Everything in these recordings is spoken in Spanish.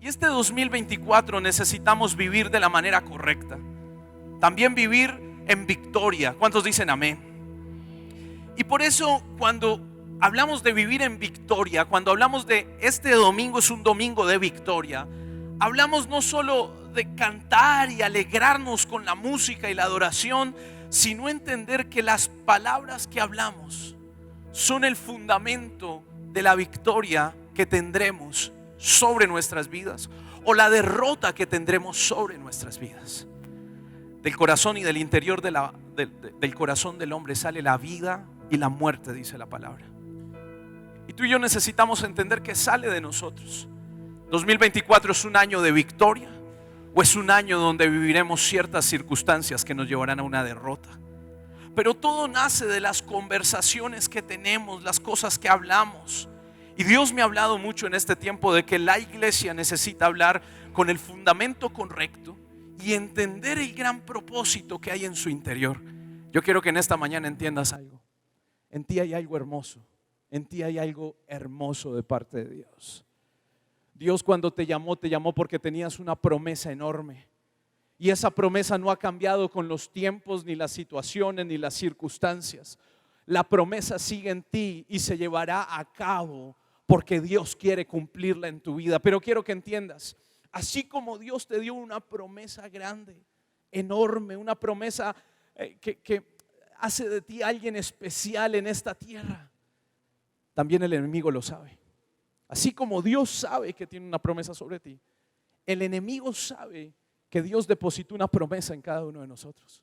Y este 2024 necesitamos vivir de la manera correcta. También vivir en victoria. ¿Cuántos dicen amén? Y por eso cuando hablamos de vivir en victoria, cuando hablamos de este domingo es un domingo de victoria, hablamos no solo de cantar y alegrarnos con la música y la adoración, sino entender que las palabras que hablamos son el fundamento de la victoria que tendremos sobre nuestras vidas o la derrota que tendremos sobre nuestras vidas. Del corazón y del interior del corazón del hombre sale la vida y la muerte, dice la palabra. Y tú y yo necesitamos entender que sale de nosotros. 2024 es un año de victoria o es un año donde viviremos ciertas circunstancias que nos llevarán a una derrota. Pero todo nace de las conversaciones que tenemos, las cosas que hablamos. Y Dios me ha hablado mucho en este tiempo de que la iglesia necesita hablar con el fundamento correcto y entender el gran propósito que hay en su interior. Yo quiero que en esta mañana entiendas algo. En ti hay algo hermoso. En ti hay algo hermoso de parte de Dios. Dios cuando te llamó porque tenías una promesa enorme. Y esa promesa no ha cambiado con los tiempos, ni las situaciones, ni las circunstancias. La promesa sigue en ti y se llevará a cabo porque Dios quiere cumplirla en tu vida. Pero quiero que entiendas, así como Dios te dio una promesa grande, enorme, una promesa que hace de ti alguien especial en esta tierra, también el enemigo lo sabe. Así como Dios sabe que tiene una promesa sobre ti, el enemigo sabe que Dios depositó una promesa en cada uno de nosotros.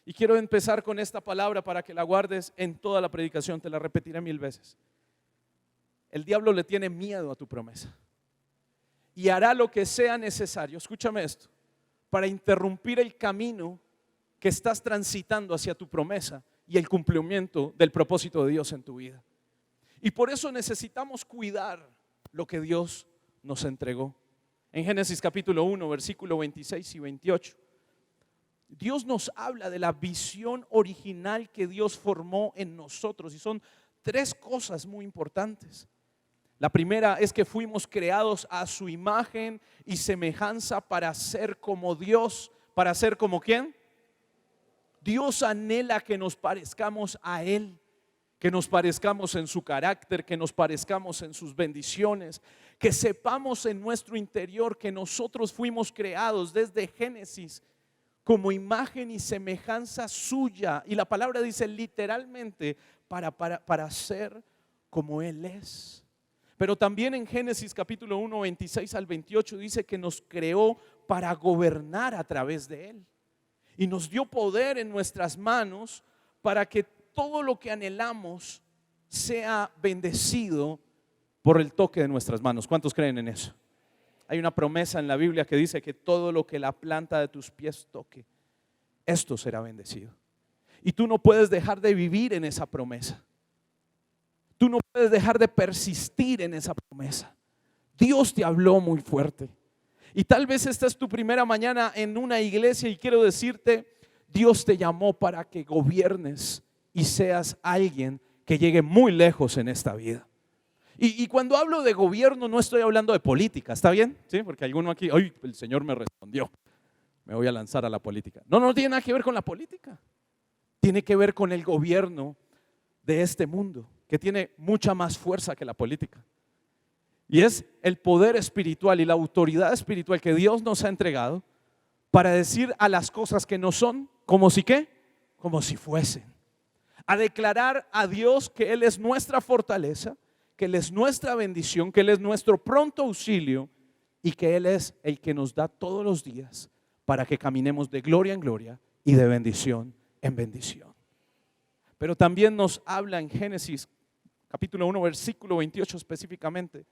Y quiero empezar con esta palabra para que la guardes en toda la predicación, te la repetiré 1000 veces. El diablo le tiene miedo a tu promesa y hará lo que sea necesario, escúchame esto, para interrumpir el camino que estás transitando hacia tu promesa y el cumplimiento del propósito de Dios en tu vida. Y por eso necesitamos cuidar lo que Dios nos entregó. En Génesis capítulo 1, versículo 26 y 28, Dios nos habla de la visión original que Dios formó en nosotros. Y son 3 cosas muy importantes. La primera es que fuimos creados a su imagen y semejanza para ser como Dios. ¿Para ser como quién? Dios anhela que nos parezcamos a Él. Que nos parezcamos en su carácter, que nos parezcamos en sus bendiciones, que sepamos en nuestro interior que nosotros fuimos creados desde Génesis como imagen y semejanza suya. Y la palabra dice literalmente para ser como Él es. Pero también en Génesis capítulo 1, 26 al 28 dice que nos creó para gobernar a través de Él. Y nos dio poder en nuestras manos para que todo lo que anhelamos sea bendecido por el toque de nuestras manos. ¿Cuántos creen en eso? Hay una promesa en la Biblia que dice que todo lo que la planta de tus pies toque, esto será bendecido. Y tú no puedes dejar de vivir en esa promesa. Tú no puedes dejar de persistir en esa promesa. Dios te habló muy fuerte. Y tal vez esta es tu primera mañana en una iglesia y quiero decirte, Dios te llamó para que gobiernes y seas alguien que llegue muy lejos en esta vida. Y cuando hablo de gobierno no estoy hablando de política, ¿está bien? ¿Sí? Porque alguno aquí, ¡ay! El Señor me respondió, me voy a lanzar a la política. No tiene nada que ver con la política. Tiene que ver con el gobierno de este mundo, que tiene mucha más fuerza que la política. Y es el poder espiritual y la autoridad espiritual que Dios nos ha entregado para decir a las cosas que no son, como si ¿qué? Como si fuesen. A declarar a Dios que Él es nuestra fortaleza, que Él es nuestra bendición, que Él es nuestro pronto auxilio y que Él es el que nos da todos los días para que caminemos de gloria en gloria y de bendición en bendición. Pero también nos habla en Génesis capítulo 1 versículo 28 específicamente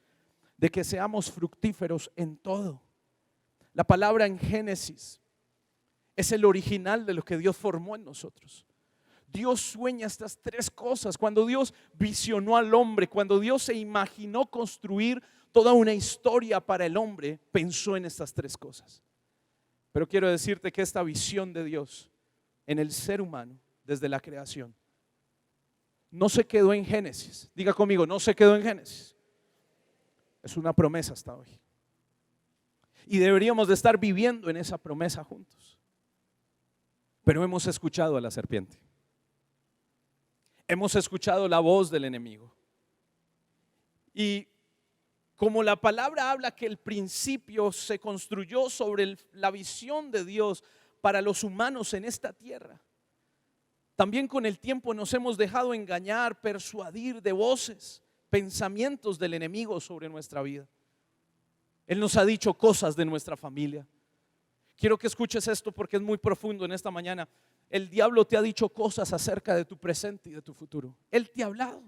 de que seamos fructíferos en todo. La palabra en Génesis es el original de lo que Dios formó en nosotros. Dios sueña estas 3 cosas. Cuando Dios visionó al hombre, cuando Dios se imaginó construir toda una historia para el hombre, pensó en estas 3 cosas. Pero quiero decirte que esta visión de Dios en el ser humano desde la creación no se quedó en Génesis. Diga conmigo, no se quedó en Génesis. Es una promesa hasta hoy. Y deberíamos de estar viviendo en esa promesa juntos. Pero hemos escuchado a la serpiente. Hemos escuchado la voz del enemigo. Y como la palabra habla que el principio se construyó sobre la visión de Dios para los humanos en esta tierra, también con el tiempo nos hemos dejado engañar, persuadir de voces, pensamientos del enemigo sobre nuestra vida. Él nos ha dicho cosas de nuestra familia. Quiero que escuches esto porque es muy profundo en esta mañana. El diablo te ha dicho cosas acerca de tu presente y de tu futuro. Él te ha hablado.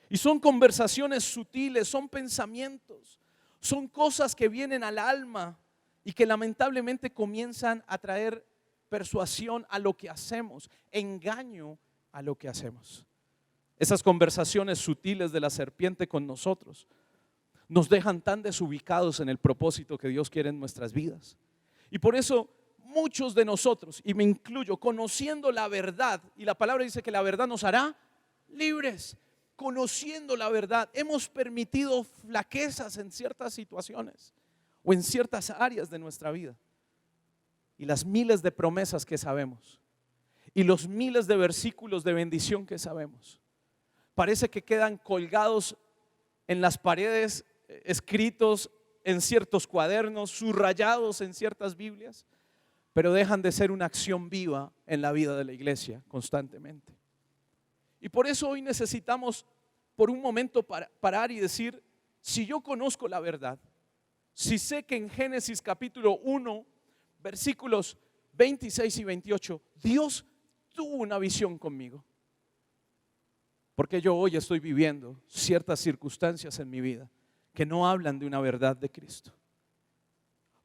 Y son conversaciones sutiles, son pensamientos, son cosas que vienen al alma y que lamentablemente comienzan a traer persuasión a lo que hacemos, engaño a lo que hacemos. Esas conversaciones sutiles de la serpiente con nosotros nos dejan tan desubicados en el propósito que Dios quiere en nuestras vidas. Y por eso muchos de nosotros, y me incluyo, conociendo la verdad, y la palabra dice que la verdad nos hará libres. Conociendo la verdad, hemos permitido flaquezas en ciertas situaciones o en ciertas áreas de nuestra vida. Y las miles de promesas que sabemos y los miles de versículos de bendición que sabemos, parece que quedan colgados en las paredes, escritos en ciertos cuadernos, subrayados en ciertas Biblias, pero dejan de ser una acción viva en la vida de la iglesia constantemente. Y por eso hoy necesitamos por un momento parar y decir, si yo conozco la verdad, si sé que en Génesis capítulo 1, versículos 26 y 28, Dios tuvo una visión conmigo, porque yo hoy estoy viviendo ciertas circunstancias en mi vida que no hablan de una verdad de Cristo.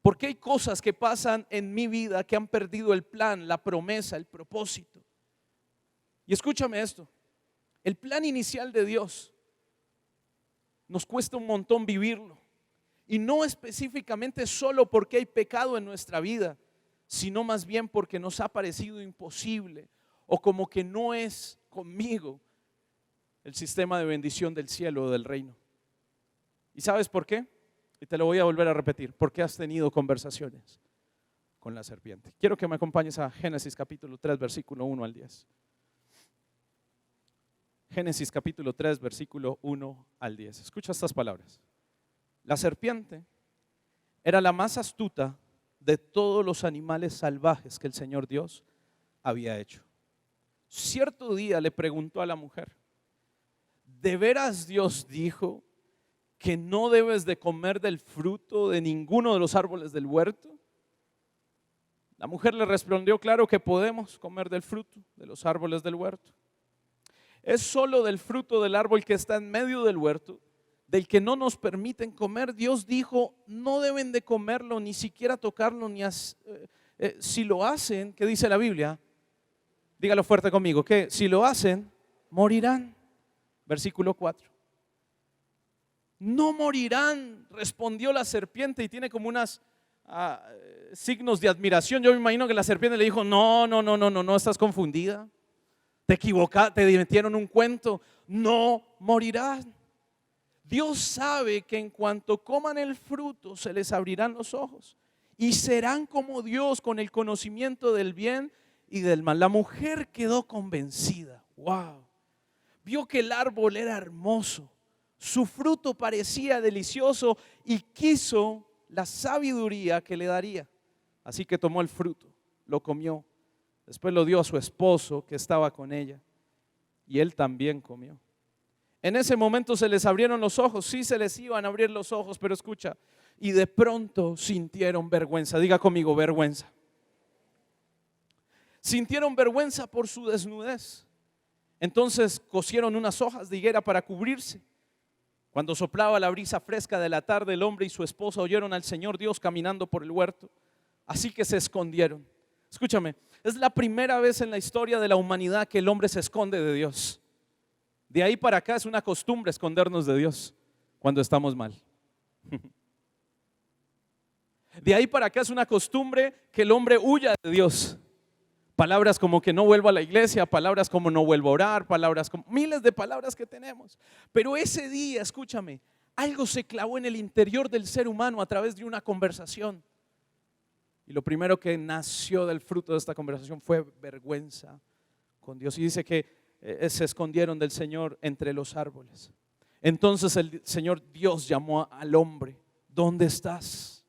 Porque hay cosas que pasan en mi vida que han perdido el plan, la promesa, el propósito. Y escúchame esto. El plan inicial de Dios nos cuesta un montón vivirlo. Y no específicamente solo porque hay pecado en nuestra vida, sino más bien porque nos ha parecido imposible o como que no es conmigo el sistema de bendición del cielo o del reino. ¿Y sabes por qué? Y te lo voy a volver a repetir. Porque has tenido conversaciones con la serpiente. Quiero que me acompañes a Génesis capítulo 3, versículo 1 al 10. Génesis capítulo 3, versículo 1 al 10. Escucha estas palabras. La serpiente era la más astuta de todos los animales salvajes que el Señor Dios había hecho. Cierto día le preguntó a la mujer, ¿de veras Dios dijo que no debes de comer del fruto de ninguno de los árboles del huerto? La mujer le respondió, claro que podemos comer del fruto de los árboles del huerto. Es solo del fruto del árbol que está en medio del huerto, del que no nos permiten comer. Dios dijo, no deben de comerlo, ni siquiera tocarlo, ni si lo hacen, ¿qué dice la Biblia? Dígalo fuerte conmigo, que si lo hacen, morirán. Versículo 4. No morirán, respondió la serpiente, y tiene como unas signos de admiración. Yo me imagino que la serpiente le dijo, no, estás confundida. Te equivocaste, te metieron un cuento. No morirán. Dios sabe que en cuanto coman el fruto se les abrirán los ojos y serán como Dios con el conocimiento del bien y del mal. La mujer quedó convencida. Wow. Vio que el árbol era hermoso, su fruto parecía delicioso y quiso la sabiduría que le daría. Así que tomó el fruto, lo comió. Después lo dio a su esposo que estaba con ella y él también comió. En ese momento se les abrieron los ojos, sí se les iban a abrir los ojos, pero escucha, y de pronto sintieron vergüenza. Diga conmigo, vergüenza. Sintieron vergüenza por su desnudez. Entonces cosieron unas hojas de higuera para cubrirse. Cuando soplaba la brisa fresca de la tarde, el hombre y su esposa oyeron al Señor Dios caminando por el huerto. Así que se escondieron. Escúchame, es la primera vez en la historia de la humanidad que el hombre se esconde de Dios. De ahí para acá es una costumbre escondernos de Dios cuando estamos mal. De ahí para acá es una costumbre que el hombre huya de Dios. Palabras como que no vuelvo a la iglesia, palabras como no vuelvo a orar, palabras como miles de palabras que tenemos. Pero ese día, escúchame, algo se clavó en el interior del ser humano a través de una conversación. Y lo primero que nació del fruto de esta conversación fue vergüenza con Dios. Y dice que se escondieron del Señor entre los árboles. Entonces el Señor Dios llamó al hombre: ¿dónde estás?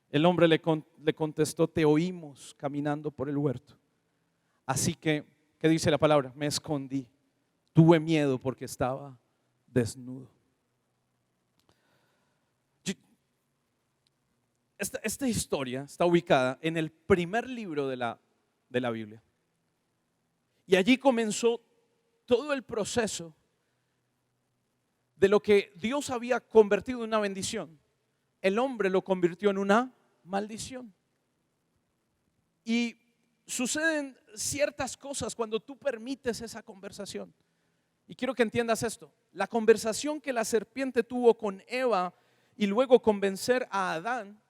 El hombre le contestó: te oímos caminando por el huerto. Así que, ¿qué dice la palabra? Me escondí, tuve miedo porque estaba desnudo. Esta historia está ubicada en el primer libro de la Biblia. Y allí comenzó todo el proceso de lo que Dios había convertido en una bendición. El hombre lo convirtió en una maldición. Y suceden ciertas cosas cuando tú permites esa conversación. Y quiero que entiendas esto. La conversación que la serpiente tuvo con Eva y luego convencer a Adán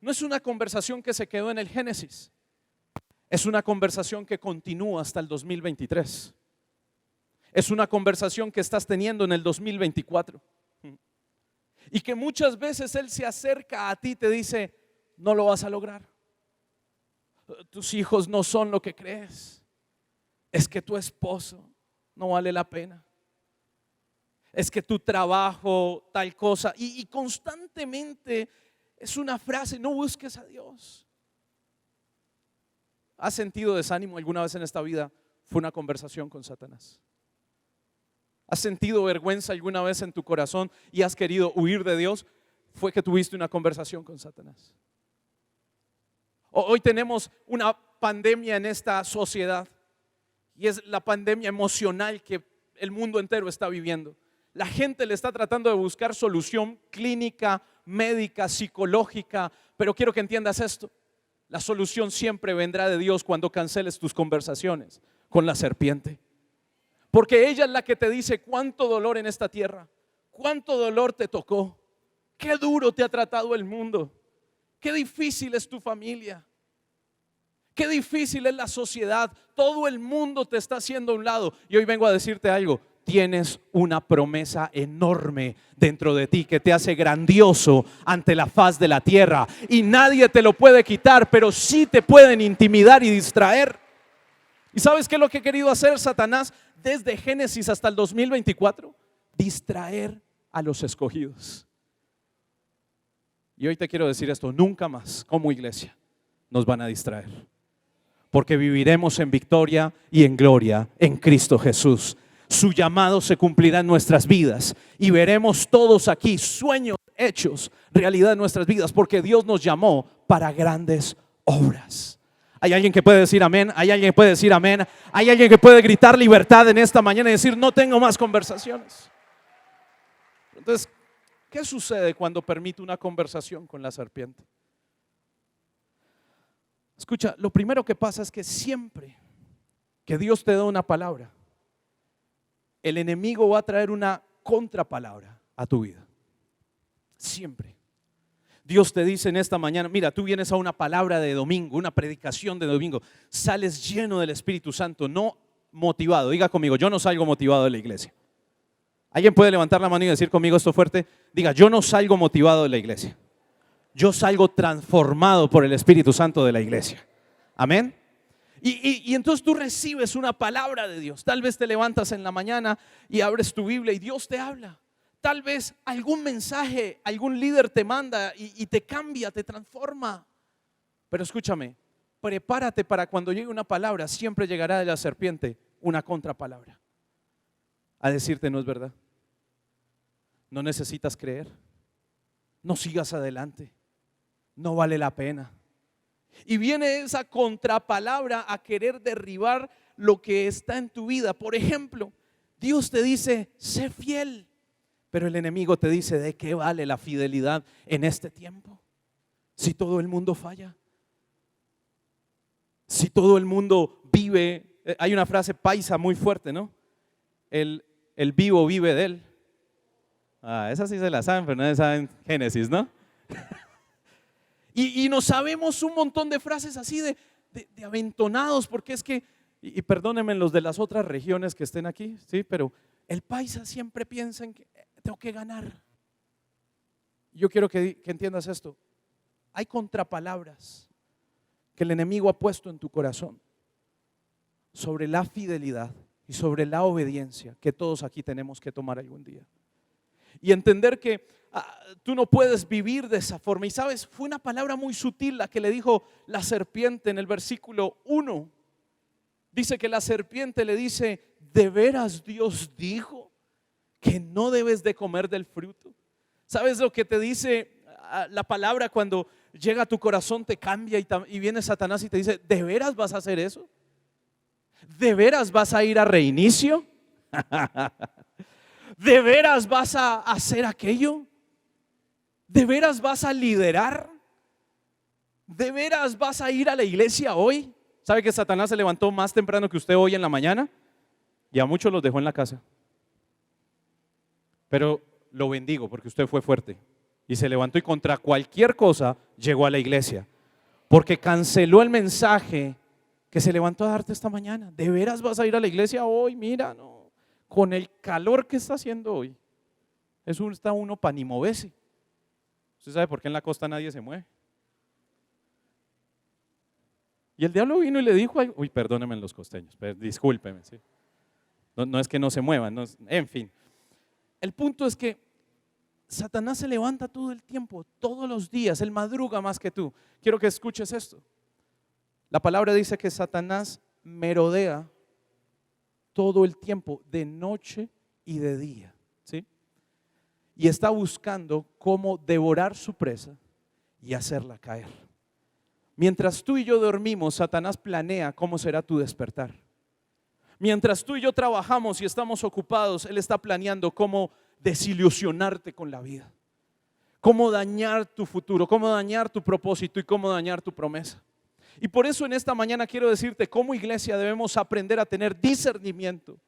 no es una conversación que se quedó en el Génesis. Es una conversación que continúa hasta el 2023. Es una conversación que estás teniendo en el 2024. Y que muchas veces Él se acerca a ti y te dice: no lo vas a lograr. Tus hijos no son lo que crees. Es que tu esposo no vale la pena. Es que tu trabajo, tal cosa. Y constantemente es una frase: no busques a Dios. ¿Has sentido desánimo alguna vez en esta vida? Fue una conversación con Satanás. ¿Has sentido vergüenza alguna vez en tu corazón y has querido huir de Dios? Fue que tuviste una conversación con Satanás. Hoy tenemos una pandemia en esta sociedad y es la pandemia emocional que el mundo entero está viviendo. La gente le está tratando de buscar solución clínica, médica, psicológica, pero quiero que entiendas esto: la solución siempre vendrá de Dios cuando canceles tus conversaciones con la serpiente. Porque ella es la que te dice cuánto dolor en esta tierra, cuánto dolor te tocó, qué duro te ha tratado el mundo, qué difícil es tu familia, qué difícil es la sociedad. Todo el mundo te está haciendo a un lado. Y hoy vengo a decirte algo: tienes una promesa enorme dentro de ti que te hace grandioso ante la faz de la tierra. Y nadie te lo puede quitar, pero sí te pueden intimidar y distraer. ¿Y sabes qué es lo que ha querido hacer Satanás desde Génesis hasta el 2024? Distraer a los escogidos. Y hoy te quiero decir esto: nunca más como iglesia nos van a distraer, porque viviremos en victoria y en gloria en Cristo Jesús. Su llamado se cumplirá en nuestras vidas y veremos todos aquí sueños hechos realidad en nuestras vidas, porque Dios nos llamó para grandes obras. ¿Hay alguien que puede decir amén? ¿Hay alguien que puede decir amén? ¿Hay alguien que puede gritar libertad en esta mañana y decir: no tengo más conversaciones? Entonces, ¿qué sucede cuando permite una conversación con la serpiente? Escucha, lo primero que pasa es que siempre que Dios te da una palabra, el enemigo va a traer una contrapalabra a tu vida. Siempre. Dios te dice en esta mañana: mira, tú vienes a una palabra de domingo, una predicación de domingo, sales lleno del Espíritu Santo, no motivado. Diga conmigo: yo no salgo motivado de la iglesia. ¿Alguien puede levantar la mano y decir conmigo esto fuerte? Diga: yo no salgo motivado de la iglesia. Yo salgo transformado por el Espíritu Santo de la iglesia. Amén. Y entonces tú recibes una palabra de Dios. Tal vez te levantas en la mañana y abres tu Biblia y Dios te habla. Tal vez algún mensaje, algún líder te manda y te cambia, te transforma. Pero escúchame, prepárate para cuando llegue una palabra, siempre llegará de la serpiente una contrapalabra a decirte: no es verdad, no necesitas creer, no sigas adelante, no vale la pena. Y viene esa contrapalabra a querer derribar lo que está en tu vida. Por ejemplo, Dios te dice: sé fiel. Pero el enemigo te dice: ¿de qué vale la fidelidad en este tiempo? Si todo el mundo falla, si todo el mundo vive. Hay una frase paisa muy fuerte, ¿no? El vivo vive de él. Esa sí se la saben, pero no saben Génesis, ¿no? Y nos sabemos un montón de frases así de aventonados, porque es que, y perdónenme los de las otras regiones que estén aquí, sí, pero el paisa siempre piensa en que tengo que ganar. Yo quiero que entiendas esto. Hay contrapalabras que el enemigo ha puesto en tu corazón sobre la fidelidad y sobre la obediencia que todos aquí tenemos que tomar algún día. Y entender que tú no puedes vivir de esa forma. Y sabes, fue una palabra muy sutil la que le dijo la serpiente en el versículo 1. Dice que la serpiente le dice: ¿de veras Dios dijo que no debes de comer del fruto? ¿Sabes lo que te dice la palabra cuando llega a tu corazón, te cambia y viene Satanás y te dice: ¿de veras vas a hacer eso? ¿De veras vas a ir a reinicio? ¿De veras vas a hacer aquello? ¿De veras vas a liderar? ¿De veras vas a ir a la iglesia hoy? ¿Sabe que Satanás se levantó más temprano que usted hoy en la mañana? Y a muchos los dejó en la casa. Pero lo bendigo porque usted fue fuerte y se levantó y contra cualquier cosa llegó a la iglesia, porque canceló el mensaje que se levantó a darte esta mañana. ¿De veras vas a ir a la iglesia hoy? Mira, no, con el calor que está haciendo hoy, está uno para ni moverse. ¿Usted sabe por qué en la costa nadie se mueve? Y el diablo vino y le dijo: uy, perdónenme los costeños, discúlpeme, ¿sí? No es que no se muevan, no, en fin. El punto es que Satanás se levanta todo el tiempo, todos los días, él madruga más que tú. Quiero que escuches esto. La palabra dice que Satanás merodea todo el tiempo, de noche y de día, ¿sí? Y está buscando cómo devorar su presa y hacerla caer. Mientras tú y yo dormimos, Satanás planea cómo será tu despertar. Mientras tú y yo trabajamos y estamos ocupados, él está planeando cómo desilusionarte con la vida, cómo dañar tu futuro, cómo dañar tu propósito y cómo dañar tu promesa. Y por eso en esta mañana quiero decirte, como iglesia debemos aprender a tener discernimiento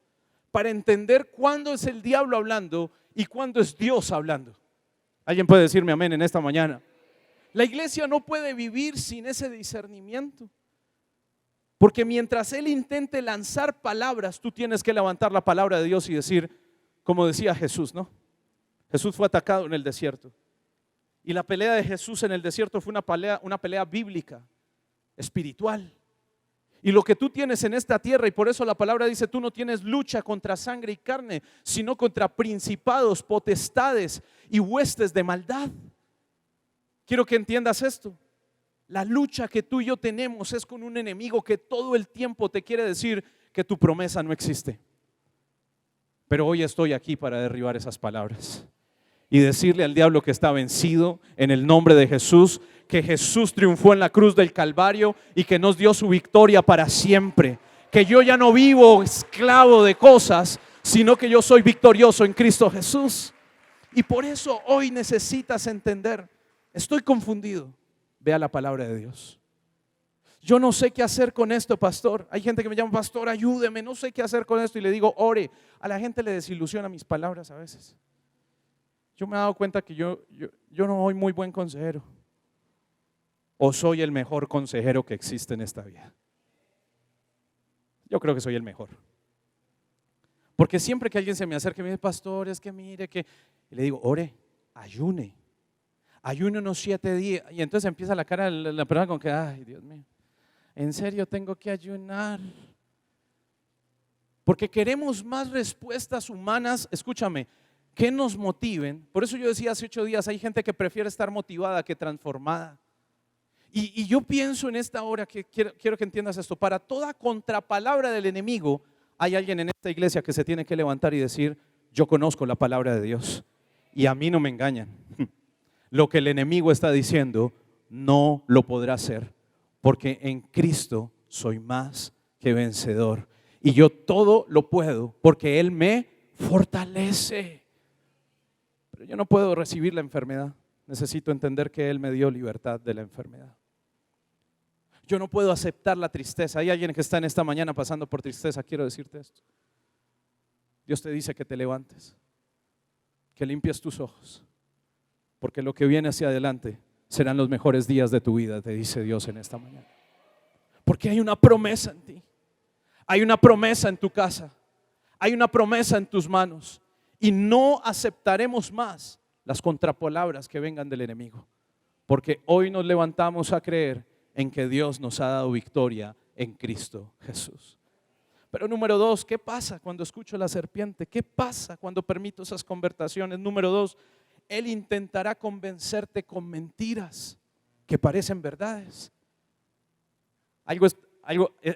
para entender cuándo es el diablo hablando y cuándo es Dios hablando. ¿Alguien puede decirme amén en esta mañana? La iglesia no puede vivir sin ese discernimiento, porque mientras él intente lanzar palabras, tú tienes que levantar la palabra de Dios y decir, como decía Jesús, ¿no? Jesús fue atacado en el desierto, y la pelea de Jesús en el desierto fue una pelea bíblica, espiritual. Y lo que tú tienes en esta tierra, y por eso la palabra dice, tú no tienes lucha contra sangre y carne, sino contra principados, potestades y huestes de maldad. Quiero que entiendas esto. La lucha que tú y yo tenemos es con un enemigo que todo el tiempo te quiere decir que tu promesa no existe. Pero hoy estoy aquí para derribar esas palabras y decirle al diablo que está vencido en el nombre de Jesús, que Jesús triunfó en la cruz del Calvario y que nos dio su victoria para siempre, que yo ya no vivo esclavo de cosas, sino que yo soy victorioso en Cristo Jesús. Y por eso hoy necesitas entender, estoy confundido, vea la palabra de Dios. Yo no sé qué hacer con esto, pastor. Hay gente que me llama, pastor, ayúdeme, no sé qué hacer con esto, y le digo, ore. A la gente le desilusiona mis palabras a veces. Yo me he dado cuenta que yo no soy muy buen consejero, o soy el mejor consejero que existe en esta vida. Yo creo que soy el mejor, porque siempre que alguien se me acerca y me dice, pastor, es que mire que, y le digo, ore, ayune unos 7 días, y entonces empieza la cara de la persona con que, ay, Dios mío, en serio tengo que ayunar, porque queremos más respuestas humanas, escúchame, que nos motiven. Por eso yo decía hace 8 días, hay gente que prefiere estar motivada que transformada. Y yo pienso en esta hora que quiero que entiendas esto, para toda contrapalabra del enemigo, hay alguien en esta iglesia que se tiene que levantar y decir, yo conozco la palabra de Dios y a mí no me engañan. Lo que el enemigo está diciendo no lo podrá hacer, porque en Cristo soy más que vencedor y yo todo lo puedo porque Él me fortalece. Pero yo no puedo recibir la enfermedad, necesito entender que Él me dio libertad de la enfermedad. Yo no puedo aceptar la tristeza. Hay alguien que está en esta mañana pasando por tristeza, quiero decirte esto. Dios te dice que te levantes, que limpies tus ojos, porque lo que viene hacia adelante serán los mejores días de tu vida, te dice Dios en esta mañana. Porque hay una promesa en ti, hay una promesa en tu casa, hay una promesa en tus manos, y no aceptaremos más las contrapalabras que vengan del enemigo. Porque hoy nos levantamos a creer en que Dios nos ha dado victoria en Cristo Jesús. Pero número 2, ¿qué pasa cuando escucho a la serpiente? ¿Qué pasa cuando permito esas conversaciones? Número 2, él intentará convencerte con mentiras que parecen verdades.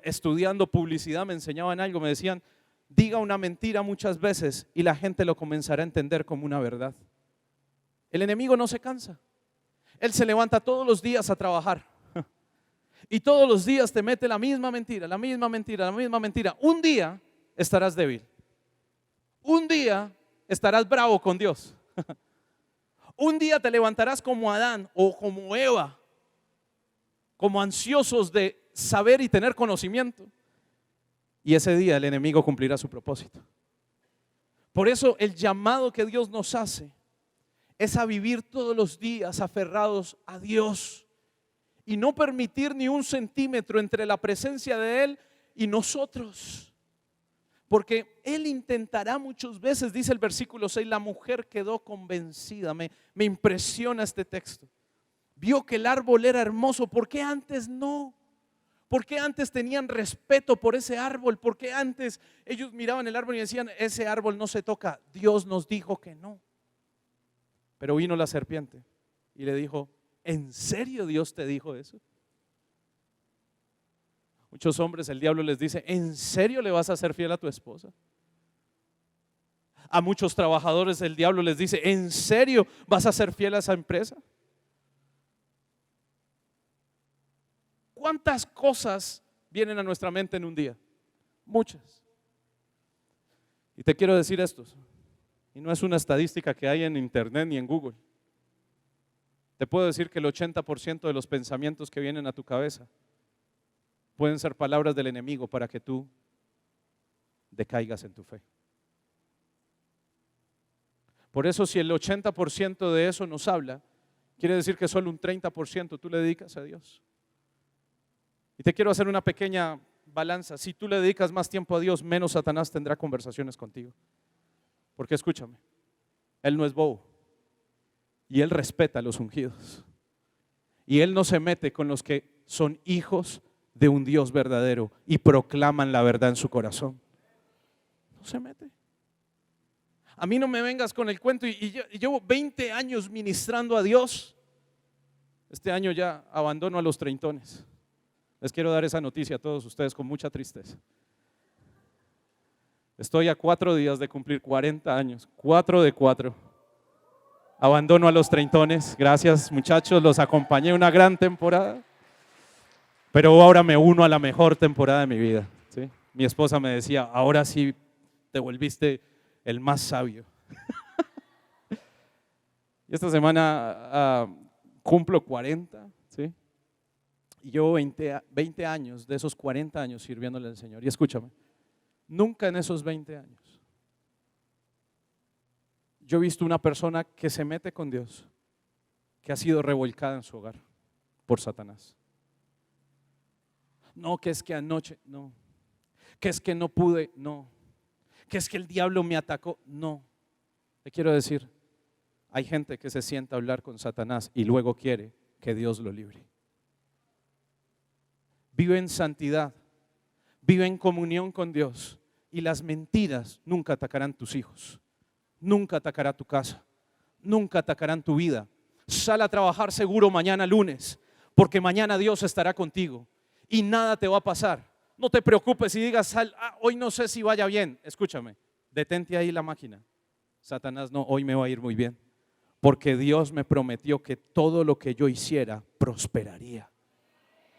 Estudiando publicidad me enseñaban algo, me decían, diga una mentira muchas veces y la gente lo comenzará a entender como una verdad. El enemigo no se cansa. Él se levanta todos los días a trabajar y todos los días te mete la misma mentira, la misma mentira, la misma mentira. Un día estarás débil. Un día estarás bravo con Dios. Un día te levantarás como Adán o como Eva, como ansiosos de saber y tener conocimiento. Y ese día el enemigo cumplirá su propósito. Por eso el llamado que Dios nos hace es a vivir todos los días aferrados a Dios y no permitir ni un centímetro entre la presencia de Él y nosotros. Porque Él intentará muchas veces, dice el versículo 6, la mujer quedó convencida. Me impresiona este texto. Vio que el árbol era hermoso. ¿Por qué antes no? ¿Por qué antes tenían respeto por ese árbol? ¿Por qué antes ellos miraban el árbol y decían, ese árbol no se toca? Dios nos dijo que no. Pero vino la serpiente y le dijo, ¿en serio Dios te dijo eso? Muchos hombres el diablo les dice, ¿en serio le vas a ser fiel a tu esposa? A muchos trabajadores el diablo les dice, ¿en serio vas a ser fiel a esa empresa? ¿Cuántas cosas vienen a nuestra mente en un día? Muchas. Y te quiero decir esto, y no es una estadística que hay en internet ni en Google. Te puedo decir que el 80% de los pensamientos que vienen a tu cabeza pueden ser palabras del enemigo para que tú decaigas en tu fe. Por eso si el 80% de eso nos habla, quiere decir que solo un 30% tú le dedicas a Dios. Y te quiero hacer una pequeña balanza. Si tú le dedicas más tiempo a Dios, menos Satanás tendrá conversaciones contigo. Porque escúchame, Él no es bobo y Él respeta a los ungidos. Y Él no se mete con los que son hijos de un Dios verdadero y proclaman la verdad en su corazón. No se mete. A mí no me vengas con el cuento y llevo 20 años ministrando a Dios. Este año ya abandono a los treintones. Les quiero dar esa noticia a todos ustedes con mucha tristeza. Estoy a 4 días de cumplir 40 años, 4 de 4. Abandono a los treintones. Gracias muchachos, los acompañé una gran temporada. Pero ahora me uno a la mejor temporada de mi vida, ¿sí? Mi esposa me decía, ahora sí te volviste el más sabio. Y esta semana cumplo 40, ¿sí? Y llevo 20 años de esos 40 años sirviéndole al Señor. Y escúchame, nunca en esos 20 años yo he visto una persona que se mete con Dios, que ha sido revolcada en su hogar por Satanás. No, que es que anoche, no. Que es que no pude, no. Que es que el diablo me atacó, no. Te quiero decir, hay gente que se sienta a hablar con Satanás y luego quiere que Dios lo libre. Vive en santidad, vive en comunión con Dios y las mentiras nunca atacarán tus hijos, nunca atacará tu casa, nunca atacarán tu vida. Sal a trabajar seguro mañana lunes, porque mañana Dios estará contigo y nada te va a pasar. No te preocupes y digas, hoy no sé si vaya bien. Escúchame, detente ahí la máquina. Satanás, no, hoy me va a ir muy bien, porque Dios me prometió que todo lo que yo hiciera prosperaría.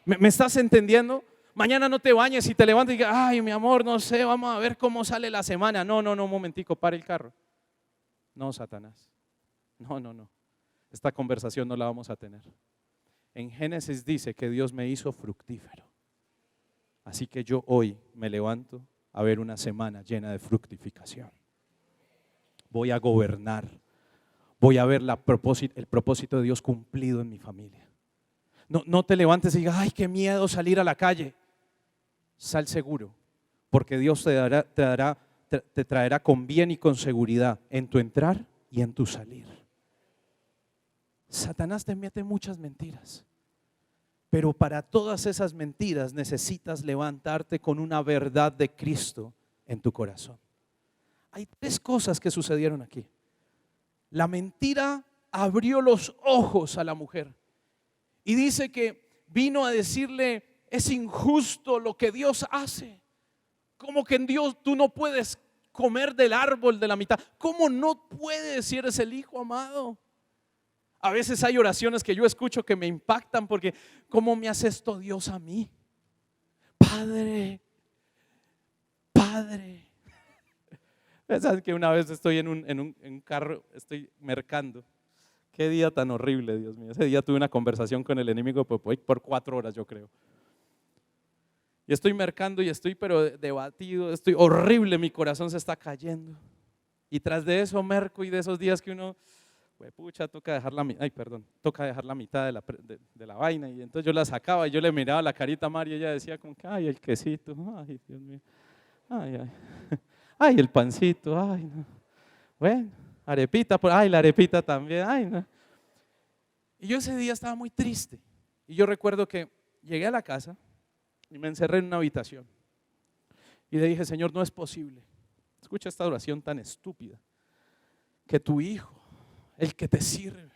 ¿Me estás entendiendo? Mañana no te bañes y te levantas y digas, ay mi amor, no sé, vamos a ver cómo sale la semana. No, un momentico, para el carro. No, Satanás, no. Esta conversación no la vamos a tener. En Génesis dice que Dios me hizo fructífero. Así que yo hoy me levanto a ver una semana llena de fructificación. Voy a gobernar. Voy a ver el propósito de Dios cumplido en mi familia. No te levantes y digas, ay, qué miedo salir a la calle. Sal seguro, porque Dios te traerá con bien y con seguridad en tu entrar y en tu salir. Satanás te mete muchas mentiras, pero para todas esas mentiras necesitas levantarte con una verdad de Cristo en tu corazón. Hay tres cosas que sucedieron aquí. La mentira abrió los ojos a la mujer y dice que vino a decirle: es injusto lo que Dios hace. Como que en Dios tú no puedes comer del árbol de la mitad. ¿Cómo no puedes si eres el hijo amado? A veces hay oraciones que yo escucho que me impactan porque ¿cómo me hace esto Dios a mí? Padre, Padre. ¿Sabes que una vez estoy en un carro, estoy mercando? Qué día tan horrible, Dios mío. Ese día tuve una conversación con el enemigo por 4 horas, yo creo. Y estoy mercando y estoy pero debatido, estoy horrible, mi corazón se está cayendo. Y tras de eso merco, y de esos días que uno, pucha, toca dejar la mitad de la vaina. Y entonces yo la sacaba y yo le miraba la carita a María y ella decía como que, ay, el quesito, ay, Dios mío, ay, ay, el pancito, ay, no. Bueno, arepita, ay, la arepita también, ay, no. Y yo ese día estaba muy triste. Y yo recuerdo que llegué a la casa y me encerré en una habitación. Y le dije: Señor, no es posible. Escucha esta oración tan estúpida. Que tu hijo, el que te sirve,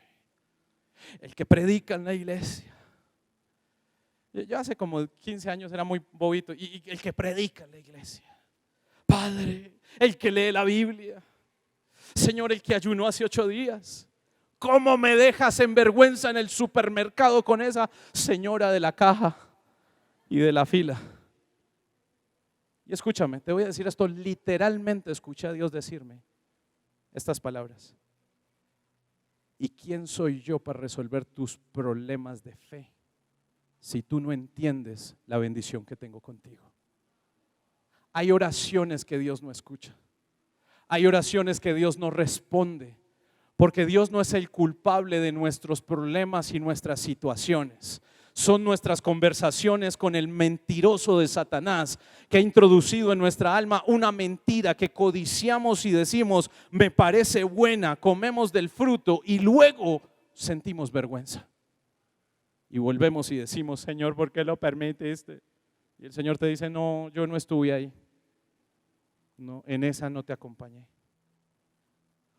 el que predica en la iglesia. Yo hace como 15 años era muy bobito. Y el que predica en la iglesia. Padre, el que lee la Biblia. Señor, el que ayunó hace 8 días. ¿Cómo me dejas en vergüenza en el supermercado con esa señora de la caja y de la fila? Y escúchame, te voy a decir esto, literalmente escuché a Dios decirme estas palabras: ¿y quién soy yo para resolver tus problemas de fe si tú no entiendes la bendición que tengo contigo? Hay oraciones que Dios no escucha. Hay oraciones que Dios no responde, porque Dios no es el culpable de nuestros problemas y nuestras situaciones. Son nuestras conversaciones con el mentiroso de Satanás, que ha introducido en nuestra alma una mentira que codiciamos y decimos: me parece buena, comemos del fruto, y luego sentimos vergüenza. Y volvemos y decimos: Señor, ¿por qué lo permitiste? Y el Señor te dice: no, yo no estuve ahí. No, en esa no te acompañé.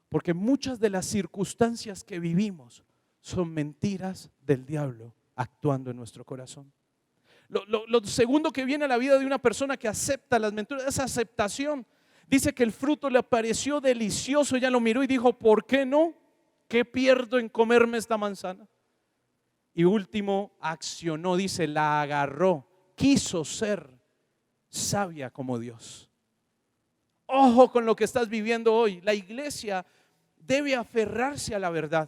Porque muchas de las circunstancias que vivimos son mentiras del diablo actuando en nuestro corazón. Lo segundo que viene a la vida de una persona que acepta las mentiras es aceptación. Dice que el fruto le pareció delicioso. Ella lo miró y dijo: ¿por qué no? ¿Qué pierdo en comerme esta manzana? Y último, accionó, dice, la agarró, quiso ser sabia como Dios. Ojo con lo que estás viviendo hoy. La iglesia debe aferrarse a la verdad.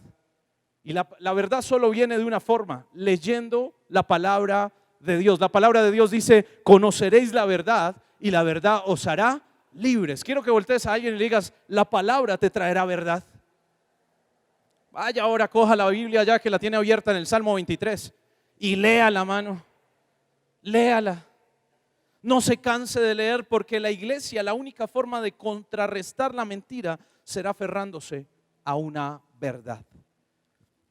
Y la verdad solo viene de una forma: leyendo la palabra de Dios. La palabra de Dios dice: conoceréis la verdad y la verdad os hará libres. Quiero que voltees a alguien y le digas: la palabra te traerá verdad. Vaya ahora, coja la Biblia ya que la tiene abierta en el Salmo 23 y lea la mano. Léala. No se canse de leer, porque la iglesia, la única forma de contrarrestar la mentira será aferrándose a una verdad.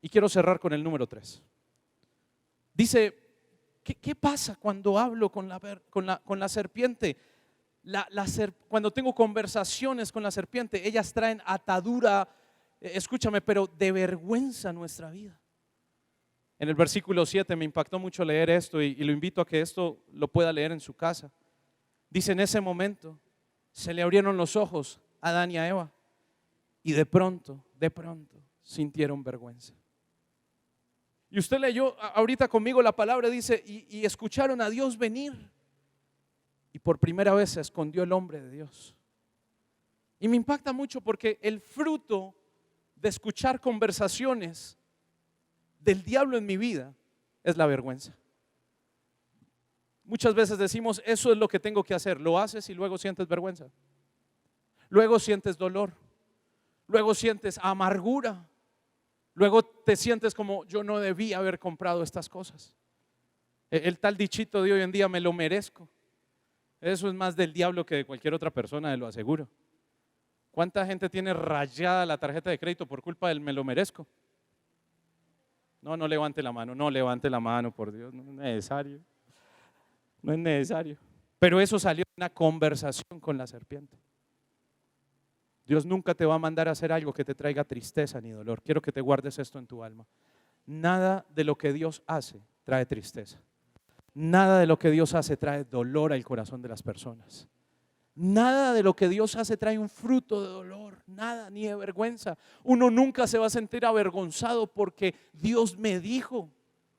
Y quiero cerrar con el número 3. Dice: ¿qué pasa cuando hablo con la serpiente? Cuando tengo conversaciones con la serpiente, ellas traen atadura, escúchame, pero de vergüenza a nuestra vida. En el versículo 7 me impactó mucho leer esto, y lo invito a que esto lo pueda leer en su casa. Dice: en ese momento se le abrieron los ojos a Adán y a Eva, y de pronto sintieron vergüenza. Y usted leyó ahorita conmigo la palabra, dice, y escucharon a Dios venir, y por primera vez se escondió el hombre de Dios. Y me impacta mucho porque el fruto de escuchar conversaciones del diablo en mi vida es la vergüenza. Muchas veces decimos: eso es lo que tengo que hacer. Lo haces y luego sientes vergüenza. Luego sientes dolor. Luego sientes amargura. Luego te sientes como: yo no debía haber comprado estas cosas. El tal dichito de hoy en día: me lo merezco. Eso es más del diablo que de cualquier otra persona, te lo aseguro. ¿Cuánta gente tiene rayada la tarjeta de crédito por culpa del me lo merezco? No, no levante la mano, no levante la mano, por Dios, no es necesario. No es necesario. Pero eso salió de una conversación con la serpiente. Dios nunca te va a mandar a hacer algo que te traiga tristeza ni dolor. Quiero que te guardes esto en tu alma. Nada de lo que Dios hace trae tristeza. Nada de lo que Dios hace trae dolor al corazón de las personas. Nada de lo que Dios hace trae un fruto de dolor, nada, ni de vergüenza. Uno nunca se va a sentir avergonzado porque Dios me dijo.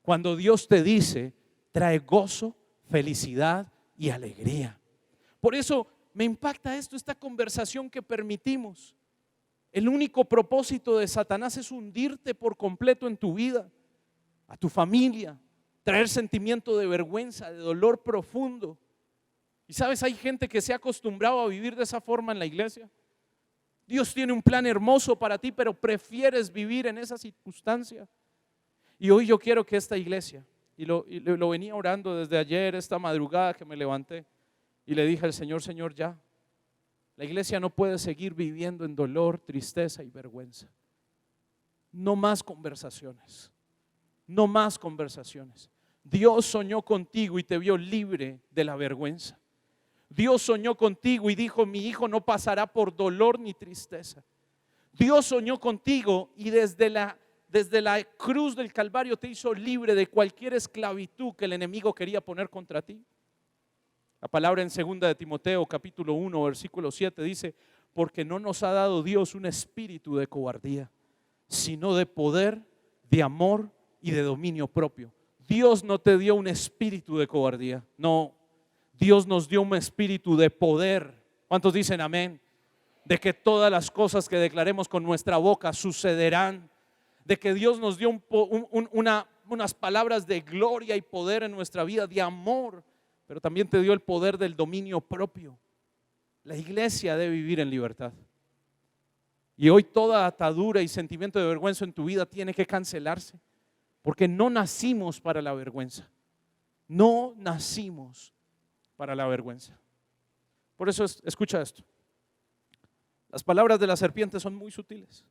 Cuando Dios te dice, trae gozo, felicidad y alegría. Por eso me impacta esta conversación que permitimos. El único propósito de Satanás es hundirte por completo en tu vida, a tu familia, traer sentimiento de vergüenza, de dolor profundo. Y sabes, hay gente que se ha acostumbrado a vivir de esa forma en la iglesia. Dios tiene un plan hermoso para ti, pero prefieres vivir en esa circunstancia. Y hoy yo quiero que esta iglesia, y lo venía orando desde ayer, esta madrugada que me levanté, y le dije al Señor, Señor, ya, la iglesia no puede seguir viviendo en dolor, tristeza y vergüenza. No más conversaciones, no más conversaciones. Dios soñó contigo y te vio libre de la vergüenza. Dios soñó contigo y dijo, mi hijo no pasará por dolor ni tristeza. Dios soñó contigo y desde la cruz del Calvario te hizo libre de cualquier esclavitud que el enemigo quería poner contra ti. La palabra en 2 de Timoteo capítulo 1 versículo 7 dice, porque no nos ha dado Dios un espíritu de cobardía, sino de poder, de amor y de dominio propio. Dios no te dio un espíritu de cobardía, no. Dios nos dio un espíritu de poder. ¿Cuántos dicen amén? De que todas las cosas que declaremos con nuestra boca sucederán. De que Dios nos dio unas palabras de gloria y poder en nuestra vida, de amor. Pero también te dio el poder del dominio propio. La iglesia debe vivir en libertad. Y hoy toda atadura y sentimiento de vergüenza en tu vida tiene que cancelarse. Porque no nacimos para la vergüenza. No nacimos para la vergüenza. Por eso escucha esto. Las palabras de la serpiente son muy sutiles.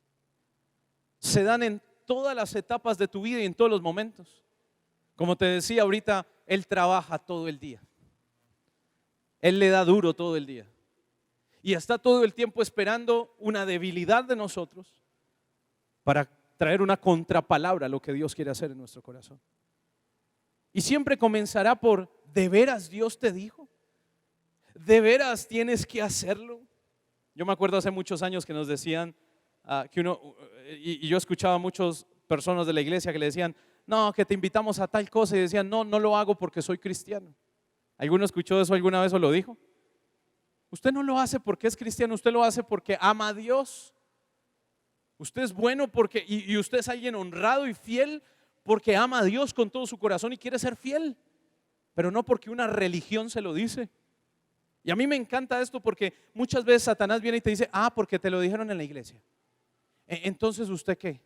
Se dan en todas las etapas de tu vida y en todos los momentos. Como te decía ahorita, Él trabaja todo el día. Él le da duro todo el día. Y está todo el tiempo esperando una debilidad de nosotros para traer una contrapalabra a lo que Dios quiere hacer en nuestro corazón. Y siempre comenzará por, ¿de veras Dios te dijo? ¿De veras tienes que hacerlo? Yo me acuerdo hace muchos años que nos decían que y yo escuchaba a muchas personas de la iglesia que le decían, no, que te invitamos a tal cosa, y decían, no, no lo hago porque soy cristiano. ¿Alguno escuchó eso alguna vez o lo dijo? Usted no lo hace porque es cristiano, usted lo hace porque ama a Dios. Usted es bueno porque, y usted es alguien honrado y fiel porque ama a Dios con todo su corazón y quiere ser fiel, pero no porque una religión se lo dice. Y a mí me encanta esto porque muchas veces Satanás viene y te dice, porque te lo dijeron en la iglesia. Entonces, ¿usted qué?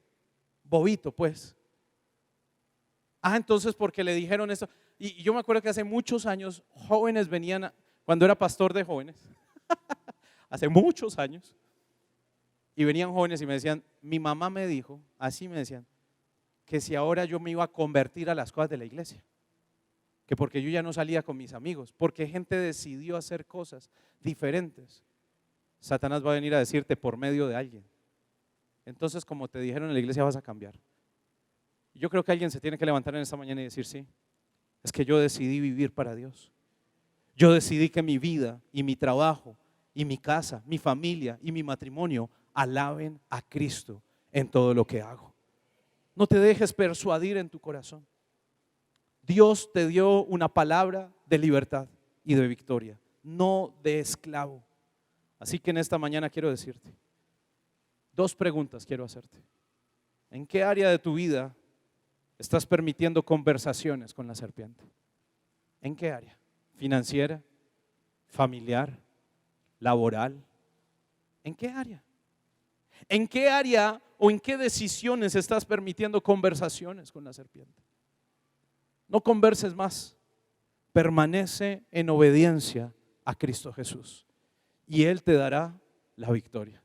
Bobito, pues. Entonces porque le dijeron esto. Y yo me acuerdo que hace muchos años jóvenes venían, cuando era pastor de jóvenes, hace muchos años, y venían jóvenes y me decían, mi mamá me dijo, así me decían, que si ahora yo me iba a convertir a las cosas de la iglesia, que porque yo ya no salía con mis amigos, porque gente decidió hacer cosas diferentes. Satanás va a venir a decirte por medio de alguien. Entonces, como te dijeron en la iglesia, vas a cambiar. Yo creo que alguien se tiene que levantar en esta mañana y decir, sí, es que yo decidí vivir para Dios. Yo decidí que mi vida y mi trabajo y mi casa, mi familia y mi matrimonio alaben a Cristo en todo lo que hago. No te dejes persuadir en tu corazón. Dios te dio una palabra de libertad y de victoria, no de esclavo. Así que en esta mañana quiero decirte, 2 preguntas quiero hacerte. ¿En qué área de tu vida estás permitiendo conversaciones con la serpiente? ¿En qué área? ¿Financiera? ¿Familiar? ¿Laboral? ¿En qué área? ¿En qué área o en qué decisiones estás permitiendo conversaciones con la serpiente? No converses más. Permanece en obediencia a Cristo Jesús y Él te dará la victoria.